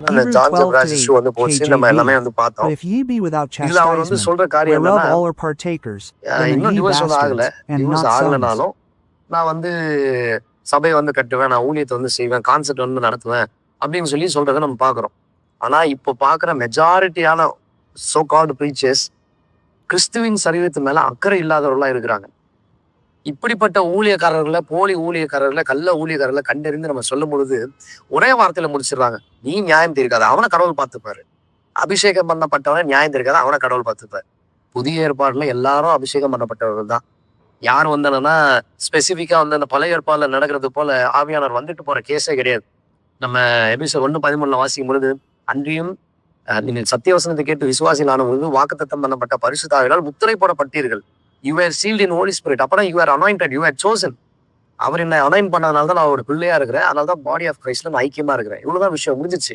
அந்த Hebrew John 12 to ஜெப்ராஸ் 8 issue வந்து போச்சு. நம்ம எல்லாமே KJV. வந்து But பார்த்தோம். if ye be without இதுல அவர் வந்து chastisement, சொல்ற காரியம் whereof என்னன்னா, all are partakers, then இன்னும் are ye டிவோர்ஸ் வந்து ஆகல. bastards, and divorce not sons. ஆகலனாலும் நான் வந்து சபையை வந்து கட்டுவேன், நான் ஊழியத்தை வந்து செய்வேன், கான்செப்ட் வந்து நடத்துவேன் அப்படின்னு சொல்லி சொல்றதை நம்ம பார்க்குறோம். ஆனா இப்போ பார்க்குற மெஜாரிட்டியான சோ கால்டு ப்ரீச்சர்ஸ் கிறிஸ்துவின் சரீரத்து மேல அக்கறை இல்லாதவர்களா இருக்கிறாங்க. இப்படிப்பட்ட ஊழியக்காரர்களை, போலி ஊழியக்காரர்களை, கள்ள ஊழியக்காரர்களை கண்டறிந்து நம்ம சொல்லும் பொழுது ஒரே வார்த்தையில முடிச்சிடுறாங்க. நீ நியாயம் தீர்க்காத, அவனை கடவுள் பார்த்துப்பாரு. அபிஷேகம் பண்ணப்பட்டவனை நியாயம் தீர்க்காத, அவனை கடவுள் பார்த்துப்பாரு. புதிய ஏற்பாடுல எல்லாரும் அபிஷேகம் பண்ணப்பட்டவர்கள் தான். யார் வந்தனா ஸ்பெசிபிக்கா வந்து அந்த பழைய ஏற்பாடுல நடக்கிறது போல ஆவியானவர் வந்துட்டு போற கேஸே கிடையாது. நம்ம எபிசோட் 1:13 வாசிக்கும் பொழுது, அன்றியும் நீங்கள் சத்தியவசனத்தை கேட்டு விசுவாசிகளான பொழுது வாக்குத்தத்தம் பண்ணப்பட்ட பரிசுத்த ஆவியால் முத்திரை போடப்பட்டீர்கள். You are sealed in holy spirit. அப்பதான் you are anointed, you are chosen. அவர் என்ன அனாயின் பண்ணதுனால தான் நான் ஒரு பிள்ளையா இருக்கிறேன். அதனால தான் பாடி ஆஃப் கிரைஸ்ட்ல நான் ஐக்கியமா இருக்கிறேன். இவ்வளவுதான் விஷயம், முடிஞ்சிச்சு.